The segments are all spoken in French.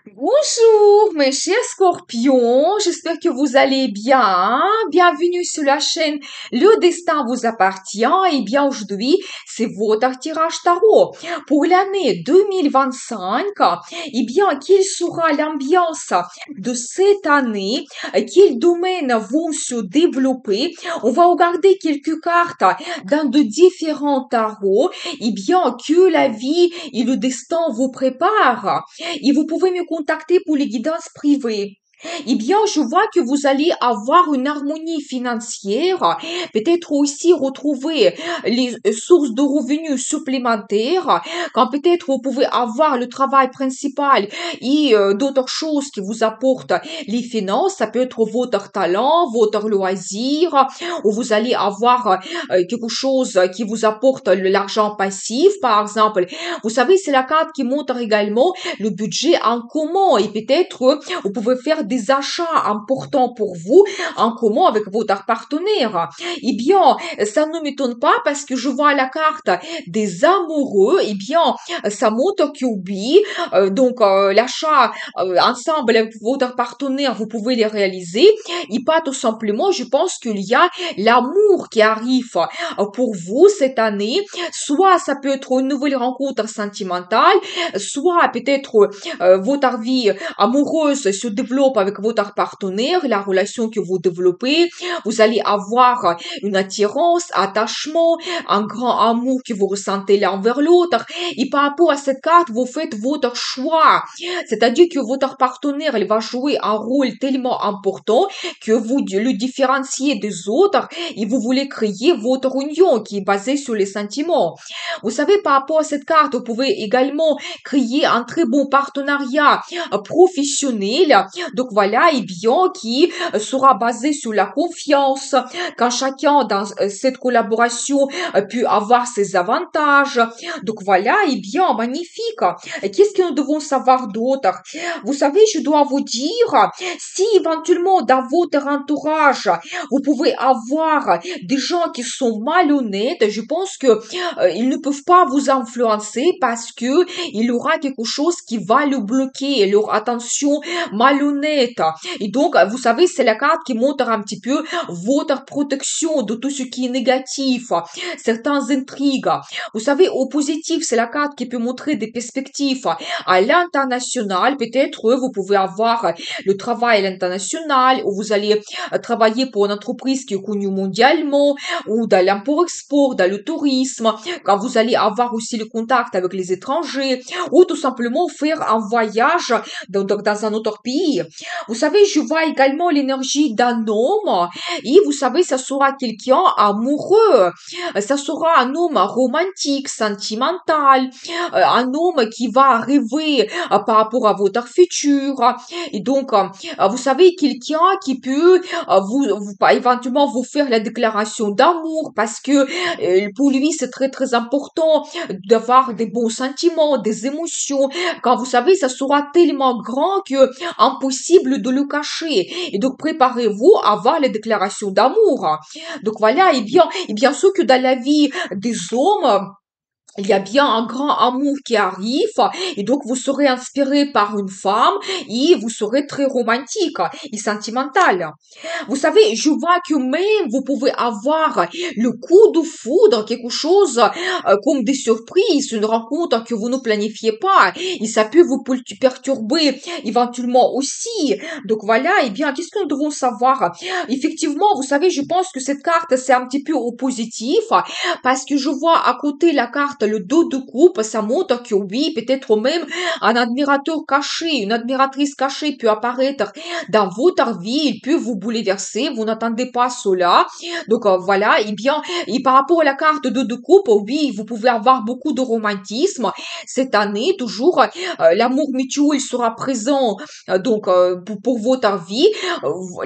Bonjour mes chers scorpions, j'espère que vous allez bien. Bienvenue sur la chaîne Le Destin vous appartient. Et bien aujourd'hui, c'est votre tirage tarot pour l'année 2025. Et bien, quelle sera l'ambiance de cette année? Quels domaines vont se développer? On va regarder quelques cartes dans de différents tarots. Et bien, que la vie et le destin vous préparent. Et vous pouvez me contacter pour les guidances privées. Eh bien, je vois que vous allez avoir une harmonie financière, peut-être aussi retrouver les sources de revenus supplémentaires, quand peut-être vous pouvez avoir le travail principal et d'autres choses qui vous apportent les finances, ça peut être votre talent, votre loisir, ou vous allez avoir quelque chose qui vous apporte l'argent passif, par exemple. Vous savez, c'est la carte qui montre également le budget en commun et peut-être vous pouvez faire des achats importants pour vous en commun avec votre partenaire. Eh bien, ça ne m'étonne pas parce que je vois la carte des amoureux. Eh bien, ça montre que oui, donc l'achat ensemble avec votre partenaire, vous pouvez les réaliser. Et pas tout simplement, je pense qu'il y a l'amour qui arrive pour vous cette année. Soit ça peut être une nouvelle rencontre sentimentale, soit peut-être votre vie amoureuse se développe avec votre partenaire, la relation que vous développez, vous allez avoir une attirance, attachement, un grand amour que vous ressentez l'un envers l'autre. Et par rapport à cette carte, vous faites votre choix. C'est-à-dire que votre partenaire, il va jouer un rôle tellement important que vous le différenciez des autres et vous voulez créer votre union qui est basée sur les sentiments. Vous savez, par rapport à cette carte, vous pouvez également créer un très bon partenariat professionnel. Donc voilà, et bien qui sera basé sur la confiance, quand chacun dans cette collaboration peut avoir ses avantages. Donc voilà, et bien magnifique. Qu'est-ce que nous devons savoir d'autre? Vous savez, je dois vous dire, si éventuellement dans votre entourage, vous pouvez avoir des gens qui sont malhonnêtes, je pense que ils ne peuvent pas vous influencer parce que il y aura quelque chose qui va le bloquer, leur attention malhonnête. Et donc, vous savez, c'est la carte qui montre un petit peu votre protection de tout ce qui est négatif, certaines intrigues. Vous savez, au positif, c'est la carte qui peut montrer des perspectives à l'international. Peut-être, vous pouvez avoir le travail à l'international, où vous allez travailler pour une entreprise qui est connue mondialement, ou dans l'import-export, dans le tourisme, quand vous allez avoir aussi le contact avec les étrangers, ou tout simplement faire un voyage dans un autre pays. Vous savez, je vois également l'énergie d'un homme, et vous savez, ça sera quelqu'un amoureux, ça sera un homme romantique, sentimental, un homme qui va rêver par rapport à votre futur, et donc, vous savez, quelqu'un qui peut éventuellement vous faire la déclaration d'amour parce que pour lui, c'est très, très important d'avoir des bons sentiments, des émotions. Quand vous savez, ça sera tellement grand que impossible de le cacher. Et donc, préparez-vous à avoir les déclarations d'amour. Donc voilà, et bien sûr que dans la vie des hommes, il y a bien un grand amour qui arrive et donc vous serez inspiré par une femme et vous serez très romantique et sentimental. Vous savez, je vois que même vous pouvez avoir le coup de foudre, quelque chose comme des surprises, une rencontre que vous ne planifiez pas et ça peut vous perturber éventuellement aussi. Donc voilà, et bien, qu'est-ce que nous devons savoir? Effectivement, vous savez, je pense que cette carte, c'est un petit peu au positif parce que je vois à côté la carte, le dos de coupe, ça montre que oui, peut-être même un admirateur caché, une admiratrice cachée peut apparaître dans votre vie, il peut vous bouleverser, vous n'attendez pas cela. Donc voilà, et bien, et par rapport à la carte de coupe, oui, vous pouvez avoir beaucoup de romantisme cette année, toujours, l'amour mutuel sera présent pour votre vie,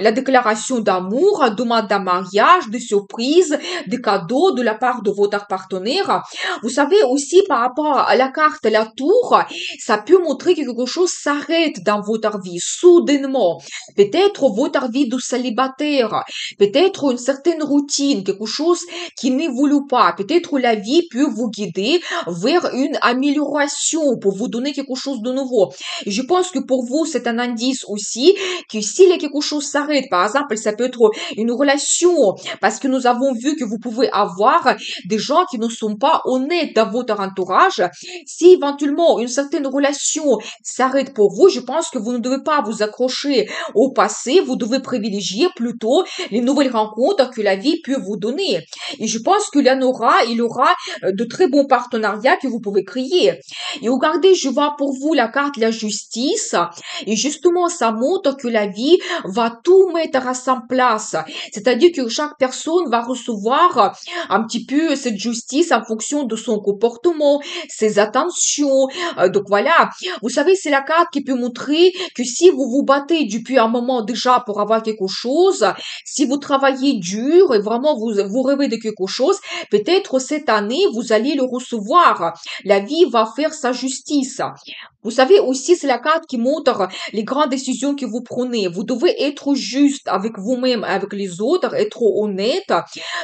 la déclaration d'amour, demande d'un mariage, des surprises, des cadeaux de la part de votre partenaire. Vous savez, savez aussi par rapport à la carte la tour, ça peut montrer que quelque chose s'arrête dans votre vie soudainement. Peut-être votre vie de célibataire, peut-être une certaine routine, quelque chose qui n'évolue pas. Peut-être la vie peut vous guider vers une amélioration pour vous donner quelque chose de nouveau. Et je pense que pour vous, c'est un indice aussi que s'il y a quelque chose s'arrête, par exemple, ça peut être une relation, parce que nous avons vu que vous pouvez avoir des gens qui ne sont pas honnêtes dans votre entourage. Si éventuellement une certaine relation s'arrête pour vous, je pense que vous ne devez pas vous accrocher au passé, vous devez privilégier plutôt les nouvelles rencontres que la vie peut vous donner. Et je pense qu'il y aura de très bons partenariats que vous pouvez créer. Et regardez, je vois pour vous la carte de la justice. Et justement, ça montre que la vie va tout mettre à sa place. C'est-à-dire que chaque personne va recevoir un petit peu cette justice en fonction de son comportement, ses attentions. Donc voilà, vous savez, c'est la carte qui peut montrer que si vous vous battez depuis un moment déjà pour avoir quelque chose, si vous travaillez dur et vraiment vous rêvez de quelque chose, peut-être cette année, vous allez le recevoir. La vie va faire sa justice. Vous savez aussi, c'est la carte qui montre les grandes décisions que vous prenez. Vous devez être juste avec vous-même, avec les autres, être honnête,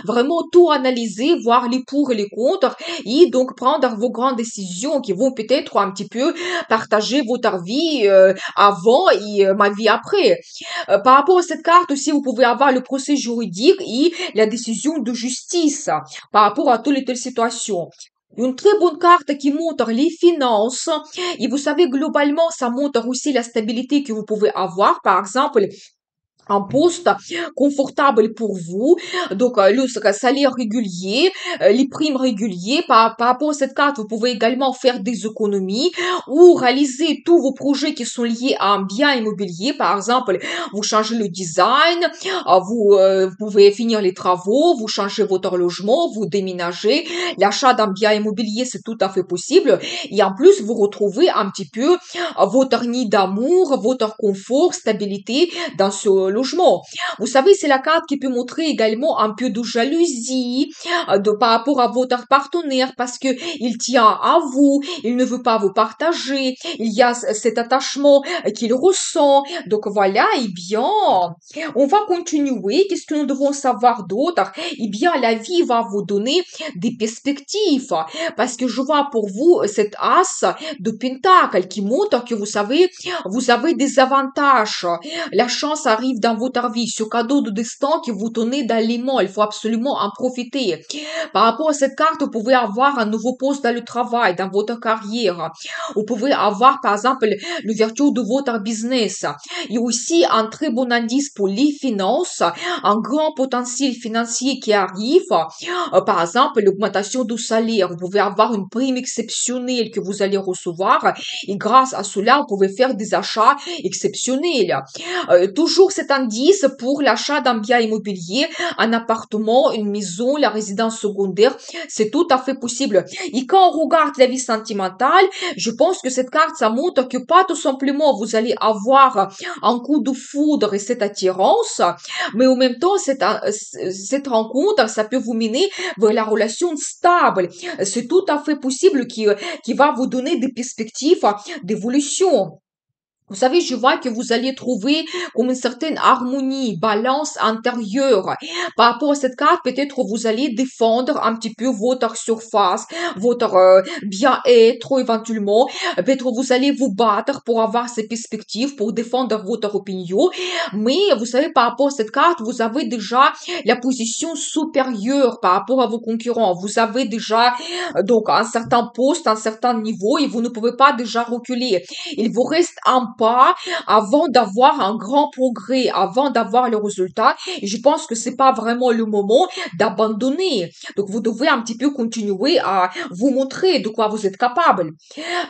vraiment tout analyser, voir les pour et les contre, et donc prendre vos grandes décisions qui vont peut-être un petit peu partager votre vie avant et ma vie après. Par rapport à cette carte aussi, vous pouvez avoir le procès juridique et la décision de justice par rapport à telle et telle situation. Une très bonne carte qui montre les finances. Et vous savez, globalement, ça montre aussi la stabilité que vous pouvez avoir. Par exemple, un poste confortable pour vous, donc le salaire régulier, les primes réguliers. Par rapport à cette carte, vous pouvez également faire des économies ou réaliser tous vos projets qui sont liés à un bien immobilier. Par exemple, vous changez le design, vous pouvez finir les travaux, vous changez votre logement, vous déménagez. L'achat d'un bien immobilier, c'est tout à fait possible. Et en plus, vous retrouvez un petit peu votre nid d'amour, votre confort, stabilité dans ce logement. Vous savez, c'est la carte qui peut montrer également un peu de jalousie par rapport à votre partenaire parce que il tient à vous, il ne veut pas vous partager, il y a cet attachement qu'il ressent. Donc voilà, eh bien, on va continuer. Qu'est-ce que nous devons savoir d'autre? Eh bien, la vie va vous donner des perspectives parce que je vois pour vous cet as de pentacle qui montre que vous avez des avantages. La chance arrive dans votre vie, ce cadeau de destin que vous tenez dans les mains, il faut absolument en profiter. Par rapport à cette carte, vous pouvez avoir un nouveau poste dans le travail, dans votre carrière. Vous pouvez avoir, par exemple, l'ouverture de votre business. Il y a aussi un très bon indice pour les finances, un grand potentiel financier qui arrive. Par exemple, l'augmentation du salaire. Vous pouvez avoir une prime exceptionnelle que vous allez recevoir et grâce à cela, vous pouvez faire des achats exceptionnels. Toujours cet indice pour l'achat d'un bien immobilier, un appartement, une maison, la résidence secondaire, c'est tout à fait possible. Et quand on regarde la vie sentimentale, je pense que cette carte, ça montre que pas tout simplement vous allez avoir un coup de foudre et cette attirance, mais en même temps, cette rencontre, ça peut vous mener vers la relation stable. C'est tout à fait possible qui va vous donner des perspectives d'évolution. Vous savez, je vois que vous allez trouver comme une certaine harmonie, balance intérieure. Par rapport à cette carte, peut-être vous allez défendre un petit peu votre surface, votre bien-être éventuellement. Peut-être vous allez vous battre pour avoir ces perspectives, pour défendre votre opinion. Mais vous savez, par rapport à cette carte, vous avez déjà la position supérieure par rapport à vos concurrents. Vous avez déjà donc un certain poste, un certain niveau et vous ne pouvez pas déjà reculer. Il vous reste un pas avant d'avoir un grand progrès, avant d'avoir le résultat. Et je pense que c'est pas vraiment le moment d'abandonner. Donc, vous devez un petit peu continuer à vous montrer de quoi vous êtes capable.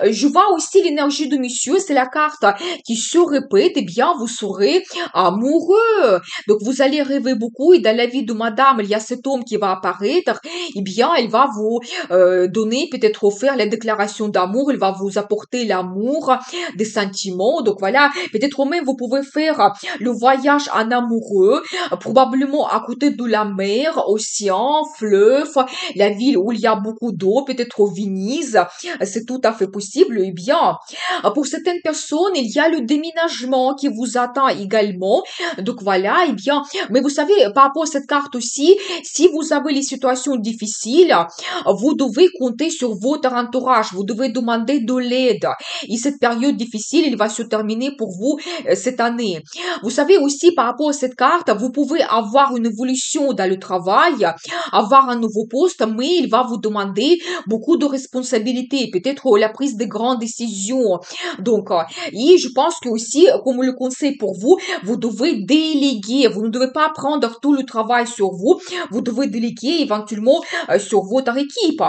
Je vois aussi l'énergie de monsieur, c'est la carte qui se répète, eh bien, vous serez amoureux. Donc, vous allez rêver beaucoup et dans la vie de madame, il y a cet homme qui va apparaître, eh bien, il va vous donner, peut-être offrir la déclaration d'amour, il va vous apporter l'amour, des sentiments, passion. Donc voilà, peut-être même vous pouvez faire le voyage en amoureux, probablement à côté de la mer, océan, fleuve, la ville où il y a beaucoup d'eau, peut-être Venise. C'est tout à fait possible. Eh bien, pour certaines personnes, il y a le déménagement qui vous attend également. Donc voilà, eh bien, mais vous savez, par rapport à cette carte aussi, si vous avez les situations difficiles, vous devez compter sur votre entourage, vous devez demander de l'aide. Et cette période difficile, il va se terminer pour vous cette année. Vous savez aussi, par rapport à cette carte, vous pouvez avoir une évolution dans le travail, avoir un nouveau poste, mais il va vous demander beaucoup de responsabilités, peut-être la prise de grandes décisions. Donc, et je pense que aussi, comme le conseil pour vous, vous devez déléguer. Vous ne devez pas prendre tout le travail sur vous. Vous devez déléguer éventuellement sur votre équipe.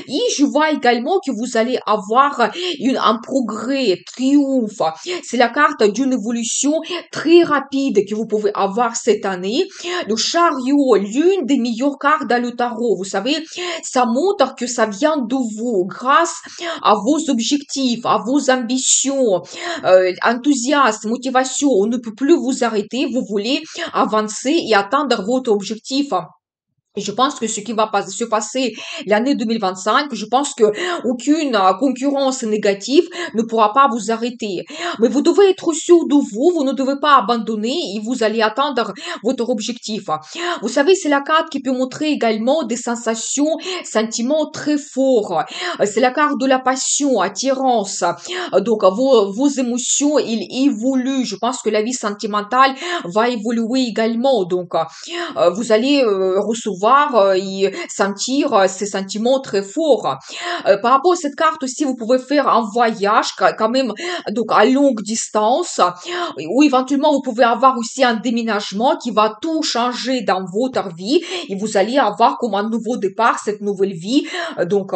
Et je vois également que vous allez avoir un progrès, triomphe. C'est la carte d'une évolution très rapide que vous pouvez avoir cette année. Le chariot, l'une des meilleures cartes dans le tarot. Vous savez, ça montre que ça vient de vous grâce à vos objectifs, à vos ambitions, enthousiasme, motivation. On ne peut plus vous arrêter. Vous voulez avancer et atteindre votre objectif. Et je pense que ce qui va se passer l'année 2025, je pense que aucune concurrence négative ne pourra pas vous arrêter. Mais vous devez être sûr de vous, vous ne devez pas abandonner et vous allez atteindre votre objectif. Vous savez, c'est la carte qui peut montrer également des sensations, sentiments très forts. C'est la carte de la passion, attirance. Donc, vos émotions, ils évoluent. Je pense que la vie sentimentale va évoluer également. Donc, vous allez recevoir et sentir ces sentiments très forts. Par rapport à cette carte aussi, vous pouvez faire un voyage quand même donc à longue distance ou éventuellement vous pouvez avoir aussi un déménagement qui va tout changer dans votre vie et vous allez avoir comme un nouveau départ cette nouvelle vie donc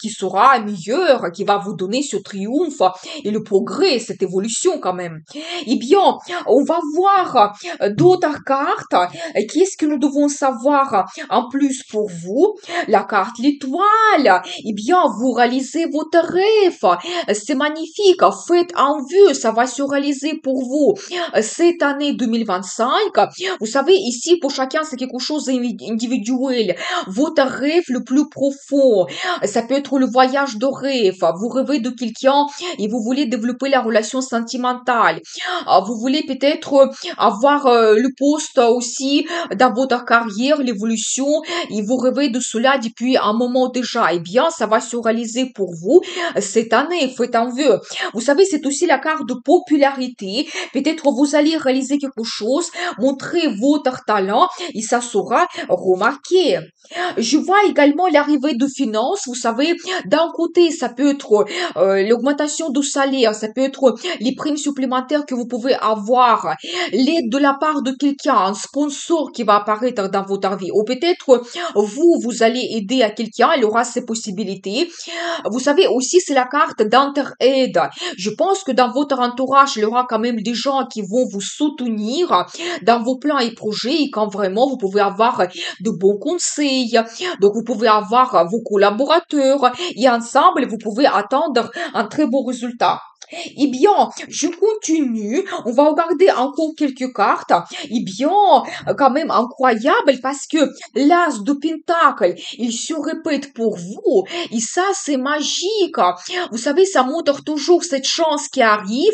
qui sera meilleure, qui va vous donner ce triomphe et le progrès, cette évolution quand même. Eh bien, on va voir d'autres cartes. Qu'est-ce que nous devons savoir en plus pour vous? La carte l'étoile. Eh bien, vous réalisez votre rêve. C'est magnifique. Faites en vue. Ça va se réaliser pour vous cette année 2025. Vous savez, ici, pour chacun, c'est quelque chose d'individuel. Votre rêve le plus profond. Ça peut être le voyage de rêve. Vous rêvez de quelqu'un et vous voulez développer la relation sentimentale. Vous voulez peut-être avoir le poste aussi dans votre carrière, l'évolution, et vous rêvez de cela depuis un moment déjà. Eh bien, ça va se réaliser pour vous cette année. Faites en vue. Vous savez, c'est aussi la carte de popularité. Peut-être vous allez réaliser quelque chose, montrer votre talent et ça sera remarqué. Je vois également l'arrivée de finances. Vous savez, d'un côté, ça peut être l'augmentation du salaire, ça peut être les primes supplémentaires que vous pouvez avoir, l'aide de la part de quelqu'un, un sponsor qui va apparaître dans votre vie, ou peut-être vous allez aider à quelqu'un, il aura ses possibilités. Vous savez aussi, c'est la carte d'entraide. Je pense que dans votre entourage, il y aura quand même des gens qui vont vous soutenir dans vos plans et projets et quand vraiment vous pouvez avoir de bons conseils. Donc, vous pouvez avoir vos collaborateurs et ensemble, vous pouvez attendre un très beau résultat. Eh bien, je continue. On va regarder encore quelques cartes. Eh bien, quand même incroyable parce que l'as de Pentacle, il se répète pour vous. Et ça, c'est magique. Vous savez, ça montre toujours cette chance qui arrive.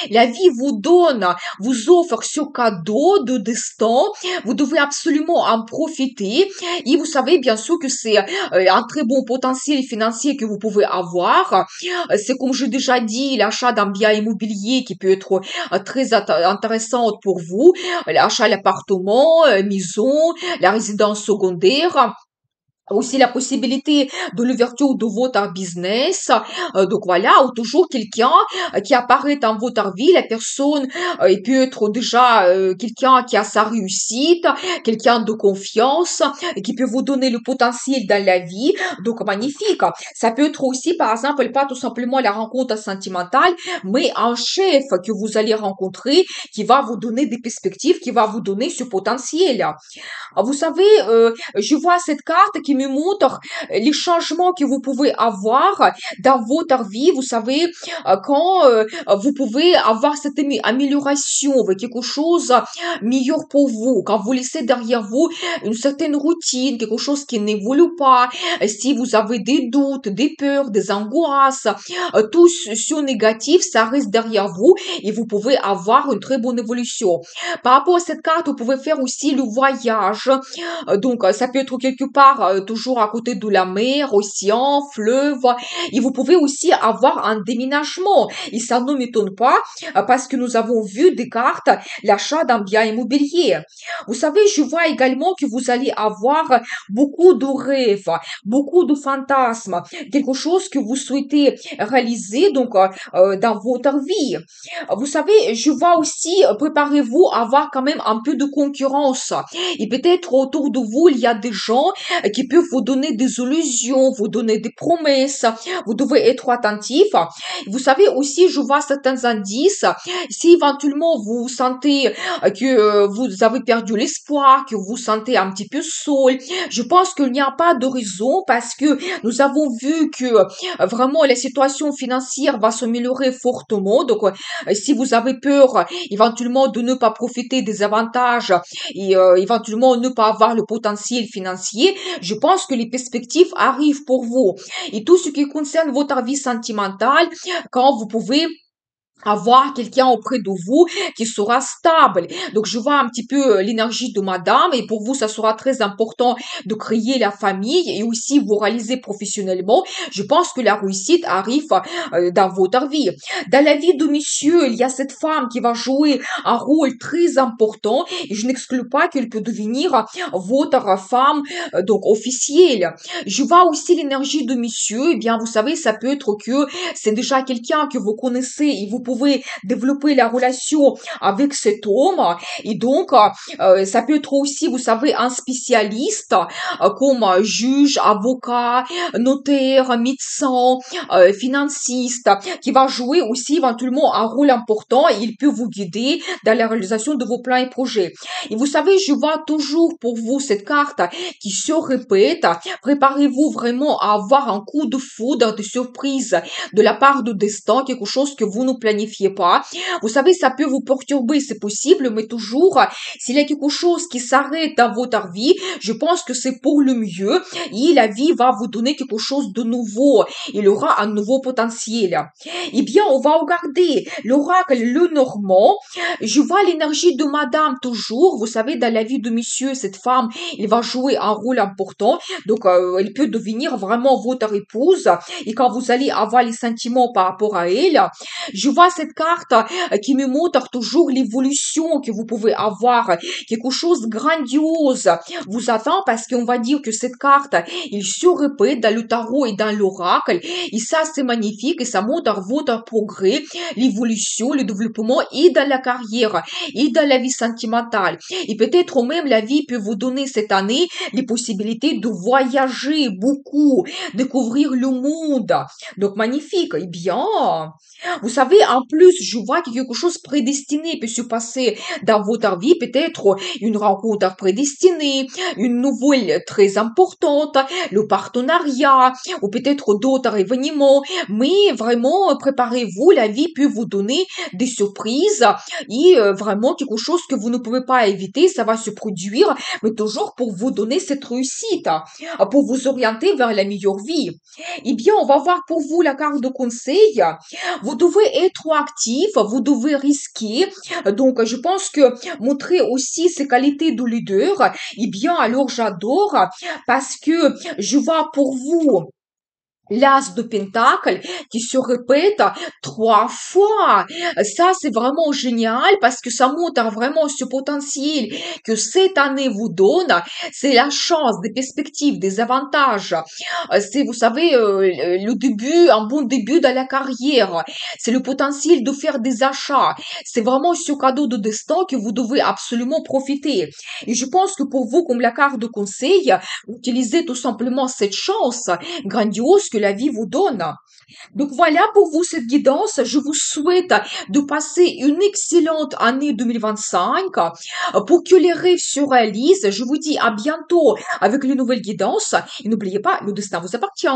La vie vous donne, vous offre ce cadeau de destin. Vous devez absolument en profiter. Et vous savez, bien sûr, que c'est un très bon potentiel financier que vous pouvez avoir. C'est comme j'ai déjà dit, l'achat d'un bien immobilier qui peut être très intéressant pour vous, l'achat d'appartement, maison, la résidence secondaire. Aussi la possibilité de l'ouverture de votre business. Donc voilà, ou toujours quelqu'un qui apparaît dans votre vie. La personne, il peut être déjà quelqu'un qui a sa réussite, quelqu'un de confiance, et qui peut vous donner le potentiel dans la vie. Donc magnifique. Ça peut être aussi, par exemple, pas tout simplement la rencontre sentimentale, mais un chef que vous allez rencontrer qui va vous donner des perspectives, qui va vous donner ce potentiel. Vous savez, je vois cette carte qui me montre les changements que vous pouvez avoir dans votre vie. Vous savez, quand vous pouvez avoir cette amélioration avec quelque chose meilleur pour vous, quand vous laissez derrière vous une certaine routine, quelque chose qui n'évolue pas, si vous avez des doutes, des peurs, des angoisses, tout ce négatif, ça reste derrière vous et vous pouvez avoir une très bonne évolution. Par rapport à cette carte, vous pouvez faire aussi le voyage. Donc, ça peut être quelque part, toujours à côté de la mer, océan, fleuve. Et vous pouvez aussi avoir un déménagement. Et ça ne m'étonne pas parce que nous avons vu des cartes, l'achat d'un bien immobilier. Vous savez, je vois également que vous allez avoir beaucoup de rêves, beaucoup de fantasmes, quelque chose que vous souhaitez réaliser donc dans votre vie. Vous savez, je vois aussi, préparez-vous à avoir quand même un peu de concurrence. Et peut-être autour de vous, il y a des gens qui peuvent vous donner des illusions, vous donner des promesses. Vous devez être attentif. Vous savez aussi, je vois certains indices. Si éventuellement vous sentez que vous avez perdu l'espoir, que vous vous sentez un petit peu seul, je pense qu'il n'y a pas de raison parce que nous avons vu que vraiment la situation financière va s'améliorer fortement. Donc, si vous avez peur éventuellement de ne pas profiter des avantages et éventuellement ne pas avoir le potentiel financier, je pense que les perspectives arrivent pour vous. Et tout ce qui concerne votre vie sentimentale, quand vous pouvez avoir quelqu'un auprès de vous qui sera stable. Donc, je vois un petit peu l'énergie de madame et pour vous, ça sera très important de créer la famille et aussi vous réaliser professionnellement. Je pense que la réussite arrive dans votre vie. Dans la vie de monsieur, il y a cette femme qui va jouer un rôle très important et je n'exclus pas qu'elle peut devenir votre femme donc officielle. Je vois aussi l'énergie de monsieur. Eh bien, vous savez, ça peut être que c'est déjà quelqu'un que vous connaissez et vous pouvez développer la relation avec cet homme et donc ça peut être aussi, vous savez, un spécialiste comme juge, avocat, notaire, médecin, financiste qui va jouer aussi éventuellement un rôle important et il peut vous guider dans la réalisation de vos plans et projets. Et vous savez, je vois toujours pour vous cette carte qui se répète. Préparez-vous vraiment à avoir un coup de foudre, de surprise de la part du destin, quelque chose que vous ne planifiez pas. Vous savez, ça peut vous perturber, c'est possible, mais toujours, s'il y a quelque chose qui s'arrête dans votre vie, je pense que c'est pour le mieux et la vie va vous donner quelque chose de nouveau. Il aura un nouveau potentiel. Eh bien, on va regarder l'oracle Le Normand. Je vois l'énergie de madame toujours. Vous savez, dans la vie de monsieur, cette femme, il va jouer un rôle important. Donc, elle peut devenir vraiment votre épouse. Et quand vous allez avoir les sentiments par rapport à elle, je vois cette carte qui me montre toujours l'évolution que vous pouvez avoir. Quelque chose de grandiose vous attend parce qu'on va dire que cette carte, il se répète dans le tarot et dans l'oracle. Et ça, c'est magnifique et ça montre votre progrès, l'évolution, le développement et dans la carrière et dans la vie sentimentale. Et peut-être même la vie peut vous donner cette année les possibilités de voyager beaucoup, découvrir le monde. Donc magnifique. Eh bien, vous savez, en plus, je vois que quelque chose prédestiné peut se passer dans votre vie, peut-être une rencontre prédestinée, une nouvelle très importante, le partenariat, ou peut-être d'autres événements, mais vraiment, préparez-vous, la vie peut vous donner des surprises et vraiment quelque chose que vous ne pouvez pas éviter, ça va se produire, mais toujours pour vous donner cette réussite, pour vous orienter vers la meilleure vie. Eh bien, on va voir pour vous la carte de conseil. Vous devez être actif, vous devez risquer. Donc, je pense que montrer aussi ses qualités de leader, eh bien, alors j'adore parce que je vois pour vous l'as de pentacle qui se répète 3 fois. Ça, c'est vraiment génial parce que ça montre vraiment ce potentiel que cette année vous donne. C'est la chance, des perspectives, des avantages. C'est, vous savez, le début, un bon début dans la carrière. C'est le potentiel de faire des achats. C'est vraiment ce cadeau de destin que vous devez absolument profiter. Et je pense que pour vous, comme la carte de conseil, utilisez tout simplement cette chance grandiose que la vie vous donne. Donc voilà pour vous cette guidance. Je vous souhaite de passer une excellente année 2025 pour que les rêves se réalisent. Je vous dis à bientôt avec une nouvelle guidance. Et n'oubliez pas, le destin vous appartient.